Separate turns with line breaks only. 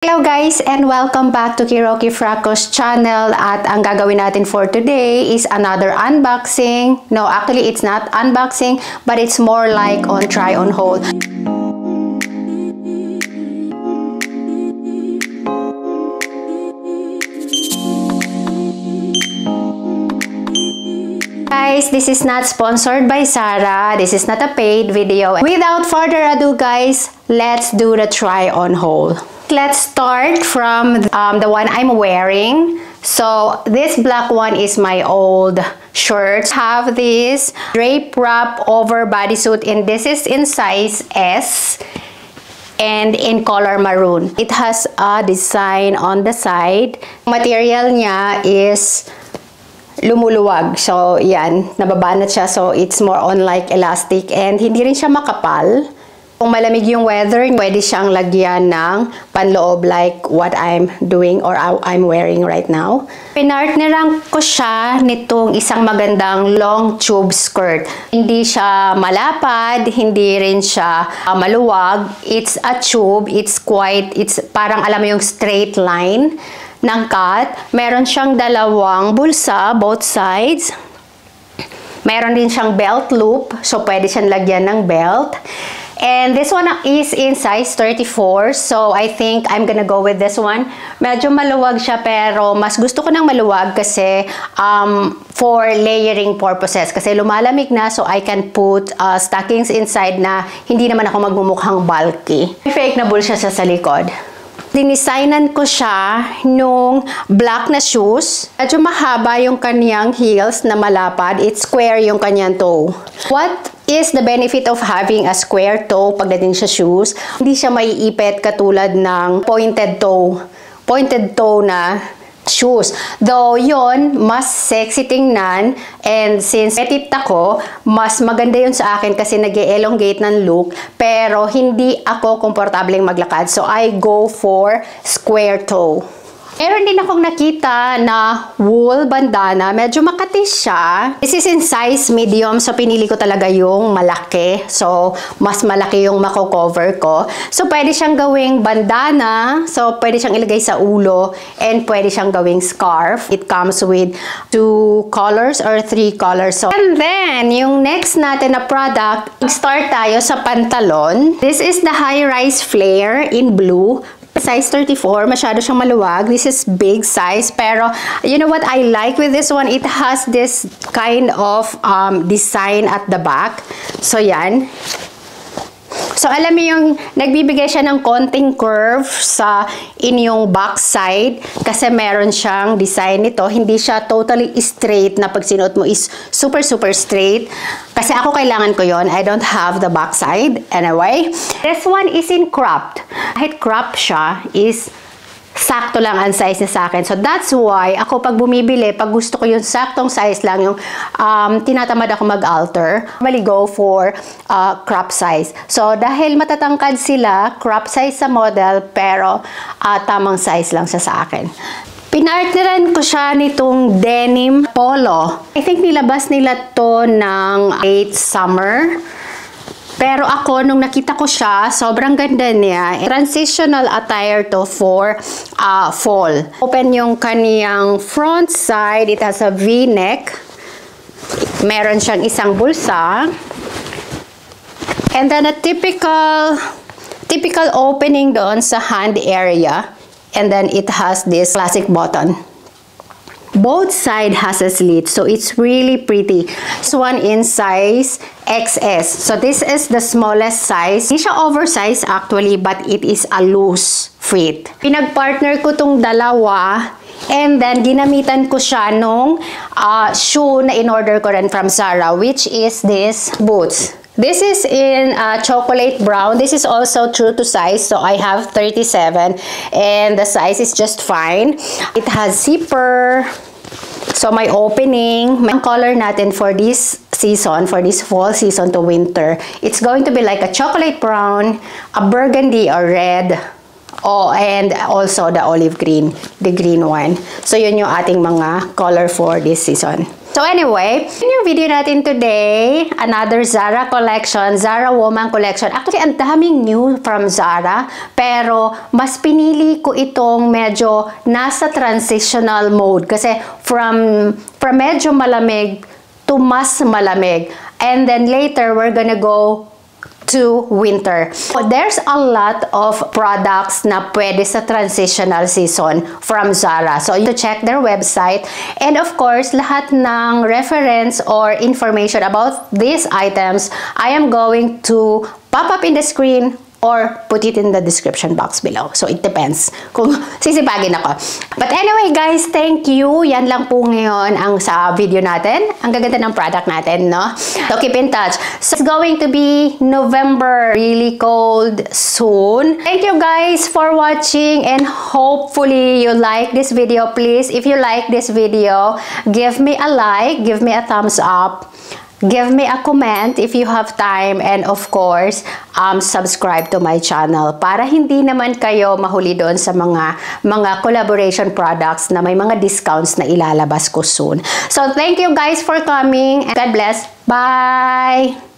Hello guys and welcome back to Kiroki Fracos channel at ang gagawin natin for today is another unboxing. No, actually it's not unboxing but it's more like on try on haul. Guys, this is not sponsored by Sarah. This is not a paid video. Without further ado guys, let's do the try on haul. Let's start from the one I'm wearing. So this black one is my old shirt. Have this drape wrap over bodysuit and this is in size S and in color maroon. It has a design on the side. Material niya is lumuluwag. So yan, nababanat siya. So it's more on like elastic and hindi rin siya makapal. Kung malamig yung weather, pwede siyang lagyan ng panloob like what I'm doing or I'm wearing right now. Pinartneran ko siya nitong isang magandang long tube skirt. Hindi siya malapad, hindi rin siya maluwag. It's a tube, it's parang alam mo yung straight line ng cut. Meron siyang dalawang bulsa, both sides. Meron din siyang belt loop, so pwede siyang lagyan ng belt. And this one is in size 34, so I think I'm gonna go with this one. Medyo maluwag siya pero mas gusto ko ng maluwag kasi for layering purposes. Kasi lumalamig na so I can put stockings inside na hindi naman ako magmumukhang bulky. Fake na bulsa siya sa likod. Dinisignan ko siya nung black na shoes. Medyo mahaba yung kanyang heels na malapad. It's square yung kanyang toe. What is the benefit of having a square toe pagdating sa shoes? Hindi siya maiipit katulad ng pointed toe na shoes. Though yon mas sexy tingnan and since petit ako, mas maganda yun sa akin kasi nag-elongate ng look pero hindi ako komportableng maglakad. So I go for square toe. Meron din akong nakita na wool bandana. Medyo makati siya. This is in size medium. So, pinili ko talaga yung malaki. So, mas malaki yung mako-cover ko. So, pwede siyang gawing bandana. So, pwede siyang ilagay sa ulo. And pwede siyang gawing scarf. It comes with 2 colors or 3 colors. So, and then, yung next natin na product, start tayo sa pantalon. This is the high-rise flare in blue. Size 34, masyado siyang maluwag. This is big size, pero you know what I like with this one? It has this kind of design at the back. So, yan. So, alam mo yung nagbibigay siya ng konting curve sa inyong back side kasi meron siyang design nito. Hindi siya totally straight na pag sinuot mo is super straight. Kasi ako kailangan ko yon. I don't have the back side. Anyway, this one is in cropped. Kahit crop siya is sakto lang ang size niya sa akin. So, that's why ako pag bumibili, pag gusto ko yung saktong size lang, yung tinatamad ako mag-alter, mali go for crop size. So, dahil matatangkad sila, crop size sa model, pero tamang size lang siya sa akin. Pinartneran ko siya nitong denim polo. I think nilabas nila to ng late summer. Pero ako, nung nakita ko siya, sobrang ganda niya. Transitional attire to for fall. Open yung kaniyang front side. It has a V-neck. Meron siyang isang bulsa. And then a typical opening doon sa hand area. And then it has this classic button. Both side has a slit, so it's really pretty. This one in size XS. So this is the smallest size. Hindi siya oversized actually, but it is a loose fit. Pinag-partner ko tong dalawa. And then, ginamitan ko siya nung shoe na in-order ko rin from Zara, which is this boots. This is in chocolate brown. This is also true to size. So, I have 37. And the size is just fine. It has zipper. So, may opening. May color natin for this season, for this fall season to winter. It's going to be like a chocolate brown, a burgundy or red. Oh, and also the olive green, the green one. So, yun yung ating mga color for this season. So anyway, in yung video natin today, another Zara collection, Zara Woman collection. Actually, ang daming new from Zara, pero mas pinili ko itong medyo nasa transitional mode kasi from medyo malamig to mas malamig. And then later, we're gonna go to winter. So, there's a lot of products na pwede sa transitional season from Zara. So, you check their website. And of course, lahat ng reference or information about these items, I am going to pop up in the screen or put it in the description box below. So, it depends kung sisipagin ako. But anyway, guys, thank you. Yan lang po ngayon ang sa video natin. Ang gaganda ng product natin, no? So, keep in touch. So, it's going to be November. Really cold soon. Thank you, guys, for watching. And hopefully, you like this video. Please, if you like this video, give me a like. Give me a thumbs up. Give me a comment if you have time, and of course, subscribe to my channel para hindi naman kayo mahuli doon sa mga collaboration products na may mga discounts na ilalabas ko soon. So, thank you guys for coming, and God bless. Bye!